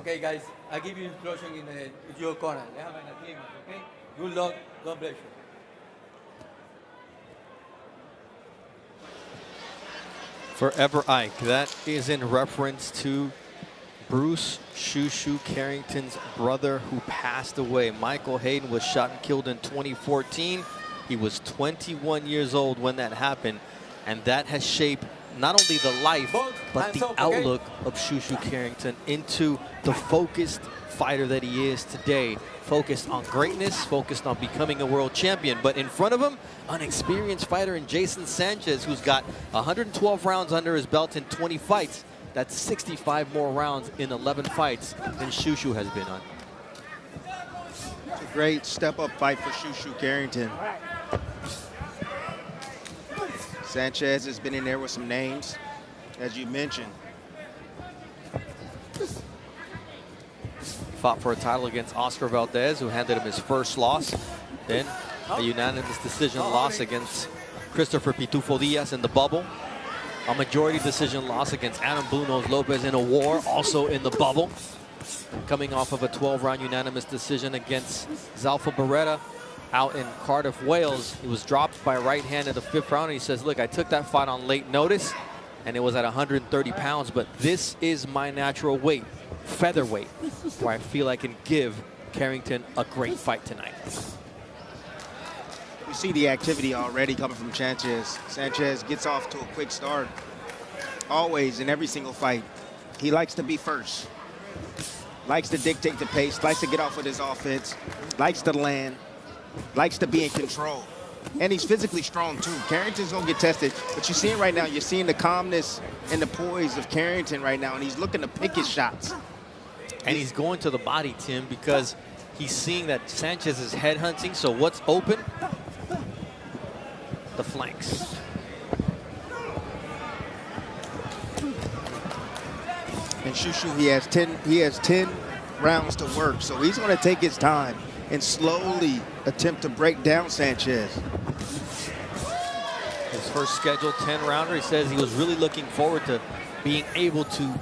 Okay, guys, I give you instruction in your corner. Déjame en la team, okay? Good luck. God bless you. Forever Ike. That is in reference to Bruce Shushu Carrington's brother who passed away. Michael Hayden was shot and killed in 2014. He was 21 years old when that happened. And that has shaped not only the life, but the outlook of Shushu Carrington into the focused fighter that he is today. Focused on greatness, focused on becoming a world champion. But in front of him, an experienced fighter in Jason Sanchez, who's got 112 rounds under his belt in 20 fights. That's 65 more rounds in 11 fights than Shushu has been on. It's a great step-up fight for Shushu Carrington. Sanchez has been in there with some names, as you mentioned. Fought for a title against Oscar Valdez, who handed him his first loss. Then a unanimous decision loss against Christopher Pitufo Diaz in the bubble. A majority decision loss against Adam Blue Nose Lopez in a war, also in the bubble. Coming off of a 12-round unanimous decision against Zalfa Beretta out in Cardiff, Wales. He was dropped by right hand in the 5th round. And he says, look, I took that fight on late notice, and it was at 130 pounds, but this is my natural weight, featherweight, where I feel I can give Carrington a great fight tonight. You see the activity already coming from Sanchez. Sanchez gets off to a quick start. Always, in every single fight, he likes to be first. Likes to dictate the pace, likes to get off with his offense, likes to land, likes to be in control. And he's physically strong, too. Carrington's going to get tested. But you're seeing right now, you're seeing the calmness and the poise of Carrington right now, and he's looking to pick his shots. And he's going to the body, Tim, because he's seeing that Sanchez is head hunting. So what's open? The flanks. And Shushu, he has 10 rounds to work, so he's going to take his time and slowly attempt to break down Sanchez. His first scheduled 10-rounder, he says he was really looking forward to being able to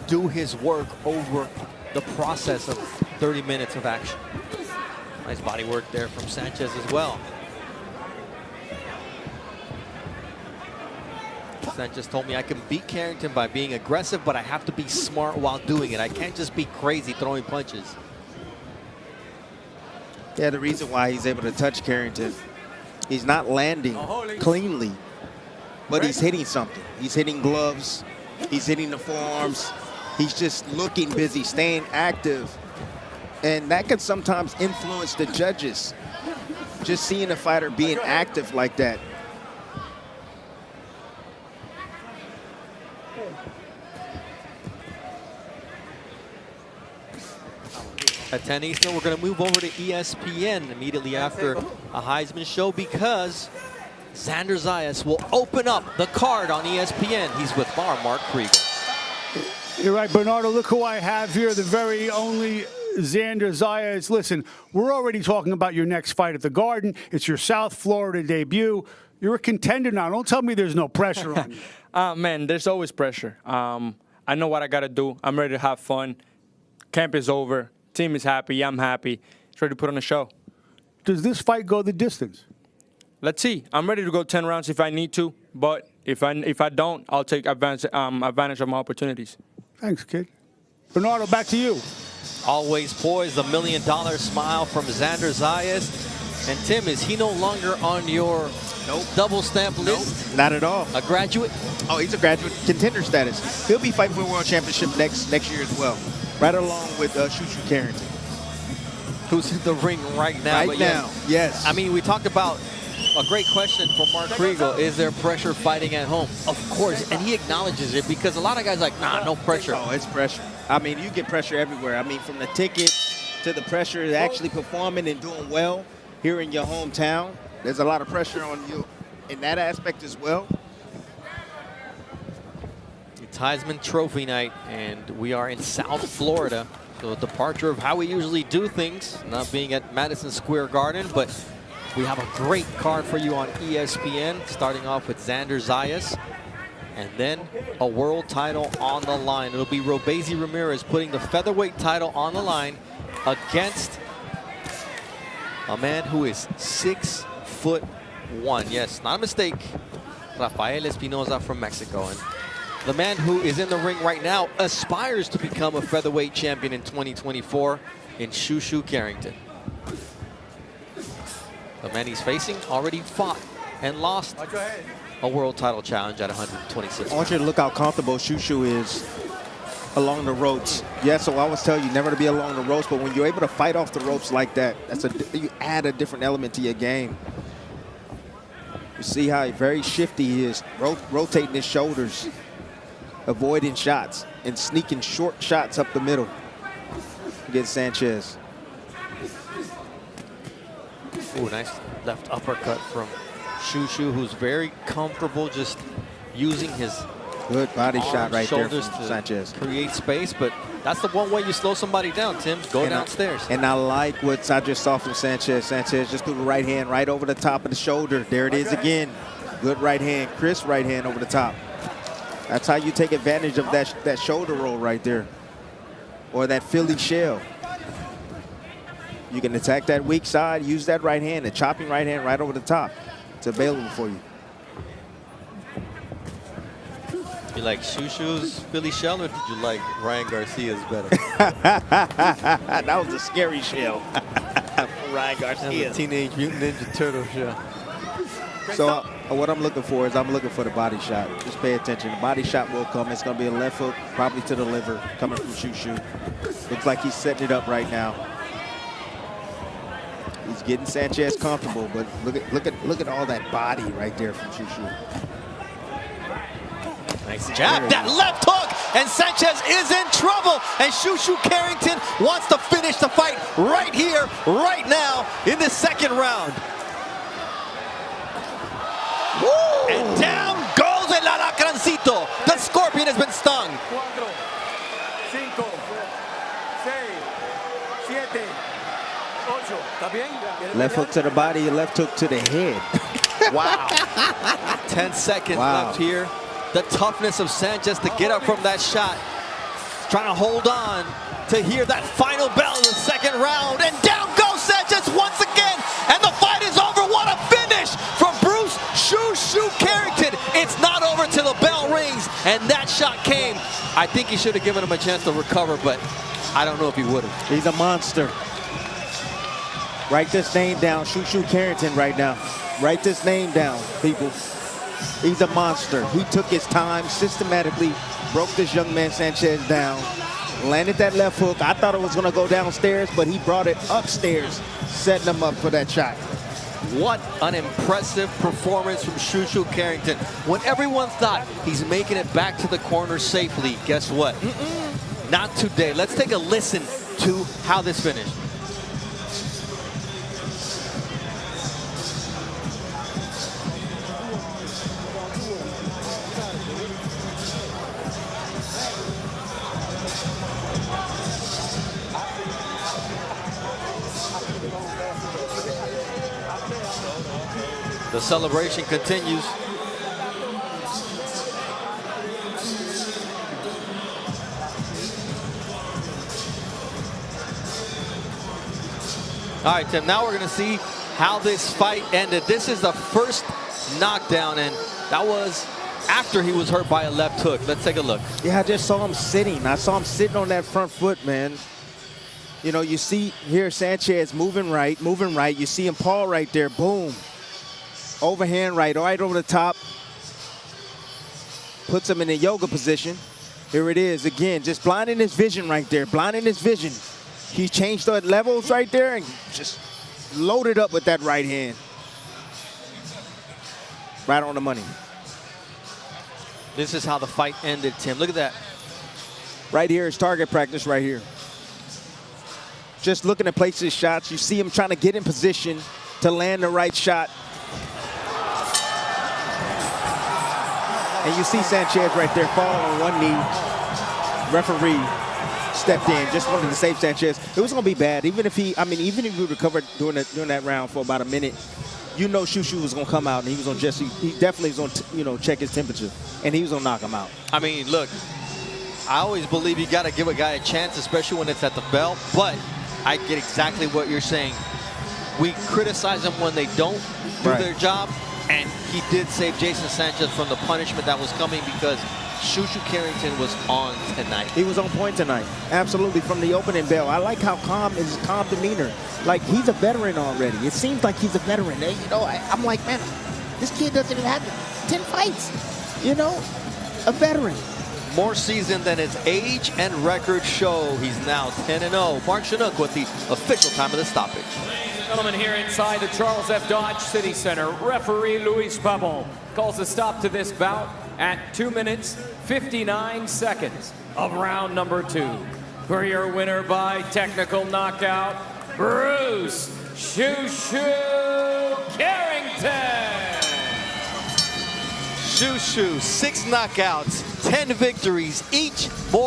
do his work over the process of 30 minutes of action. Nice body work there from Sanchez as well. Sanchez told me I can beat Carrington by being aggressive, but I have to be smart while doing it. I can't just be crazy throwing punches. Yeah, the reason why he's able to touch Carrington, he's not landing cleanly, but he's hitting something. He's hitting gloves, he's hitting the forearms, he's just looking busy, staying active. And that can sometimes influence the judges, just seeing a fighter being active like that. At 10 Eastern, we're going to move over to ESPN immediately after a Heisman show because Xander Zayas will open up the card on ESPN. He's with Mark Kriegel. You're right, Bernardo. Look who I have here, the very only Xander Zayas. Listen, we're already talking about your next fight at the Garden. It's your South Florida debut. You're a contender now. Don't tell me there's no pressure on you. Man, there's always pressure. I know what I got to do. I'm ready to have fun. Camp is over. Team is happy. I'm happy. It's ready to put on a show. Does this fight go the distance? Let's see. I'm ready to go 10 rounds if I need to. But if I don't, I'll take advantage of my opportunities. Thanks, kid. Bernardo, back to you. Always poised, the $1 million smile from Xander Zayas. And Tim, is he no longer on your double stamp list? Nope, not at all. A graduate? Oh, he's a graduate, contender status. He'll be fighting for a world championship next year as well, right along with Shushu Carrington. Who's in the ring right now. Right now, yes. I mean, we talked about a great question from Mark Kriegel. Is there pressure fighting at home? Of course, and he acknowledges it because a lot of guys are like, nah, no pressure. Oh, it's pressure. I mean, you get pressure everywhere. I mean, from the ticket to the pressure of actually performing and doing well here in your hometown. There's a lot of pressure on you in that aspect as well. It's Heisman Trophy night, and we are in South Florida. So a departure of how we usually do things, not being at Madison Square Garden, but we have a great card for you on ESPN, starting off with Xander Zayas. and then a world title on the line. It'll be Robesi Ramirez putting the featherweight title on the line against a man who is 6'1". Yes, not a mistake. Rafael Espinoza from Mexico. And the man who is in the ring right now aspires to become a featherweight champion in 2024 in Shushu Carrington. The man he's facing already fought and lost a world title challenge at 126. I want you to look how comfortable Shushu is along the ropes. Yeah, so I always tell you never to be along the ropes, but when you're able to fight off the ropes like that, you add a different element to your game. You see how very shifty he is, rotating his shoulders, avoiding shots, and sneaking short shots up the middle against Sanchez. Ooh, nice left uppercut from Shushu, who's very comfortable just using his good body shot right there from to Sanchez. Create space, but that's the one way you slow somebody down, Tim. Go downstairs. And I like what I just saw from Sanchez. Sanchez just threw the right hand right over the top of the shoulder. There it is again. Good right hand, crisp right hand over the top. That's how you take advantage of that shoulder roll right there, or that Philly shell. You can attack that weak side, use that right hand, the chopping right hand right over the top. It's available for you. You like Shushu's Philly shell, or did you like Ryan Garcia's better? That was a scary shell. Ryan Garcia. That's a Teenage Mutant Ninja Turtle shell. So what I'm looking for is I'm looking for the body shot. Just pay attention. The body shot will come. It's going to be a left hook, probably to the liver, coming from Shushu. Looks like he's setting it up right now. He's getting Sanchez comfortable, but look at all that body right there from Shushu. Nice jab, that left hook, and Sanchez is in trouble, and Shushu Carrington wants to finish the fight right here, right now, in the second round. Woo! And down goes El Alacrancito. The Scorpion has been stung. 4, 5, 6, 7, 8. ¿Está bien? Left hook to the body, left hook to the head. Wow. 10 seconds left here. The toughness of Sanchez to get up from that shot. Trying to hold on to hear that final bell in the second round. And down goes Sanchez once again. And the fight is over. What a finish from Bruce Shushu Carrington. It's not over till the bell rings. And that shot came. I think he should have given him a chance to recover, but I don't know if he would have. He's a monster. Write this name down, Shushu Carrington right now. Write this name down, people. He's a monster. He took his time, systematically broke this young man Sanchez down, landed that left hook. I thought it was going to go downstairs, but he brought it upstairs, setting him up for that shot. What an impressive performance from Shushu Carrington. When everyone thought he's making it back to the corner safely, guess what? Not today. Let's take a listen to how this finished. The celebration continues. All right, Tim, now we're going to see how this fight ended. This is the first knockdown, and that was after he was hurt by a left hook. Let's take a look. Yeah, I just saw him sitting. I saw him sitting on that front foot, man. You know, you see here Sanchez moving right. You see him Paul right there, boom. Overhand right over the top. Puts him in a yoga position. Here it is again, just blinding his vision right there, blinding his vision. He changed the levels right there and just loaded up with that right hand. Right on the money. This is how the fight ended, Tim. Look at that. Right here is target practice right here. Just looking to place his shots. You see him trying to get in position to land the right shot. And you see Sanchez right there fall on one knee. Referee stepped in, just wanted to save Sanchez. It was going to be bad, even if he recovered during that round for about a minute. you know Shoo Shoo was going to come out, and he was going to he definitely was going to, you know, check his temperature, and he was going to knock him out. I mean, look, I always believe you got to give a guy a chance, especially when it's at the bell, but I get exactly what you're saying. We criticize them when they don't do their job, and he did save Jason Sanchez from the punishment that was coming because Shoo Shoo Carrington was on tonight. He was on point tonight, absolutely, from the opening bell. I like how calm demeanor. Like, he's a veteran already. It seems like he's a veteran. You know, I'm like, man, this kid doesn't even have 10 fights. You know, a veteran. More seasoned than his age and record show. He's now 10-0. Mark Chinook with the official time of the stoppage. Gentlemen, here inside the Charles F. Dodge City Center, referee Luis Pabon calls a stop to this bout at 2 minutes, 59 seconds of round number 2. For your winner by technical knockout, Bruce Shoo Shoo Carrington. Shoo Shoo, 6 knockouts, 10 victories, each more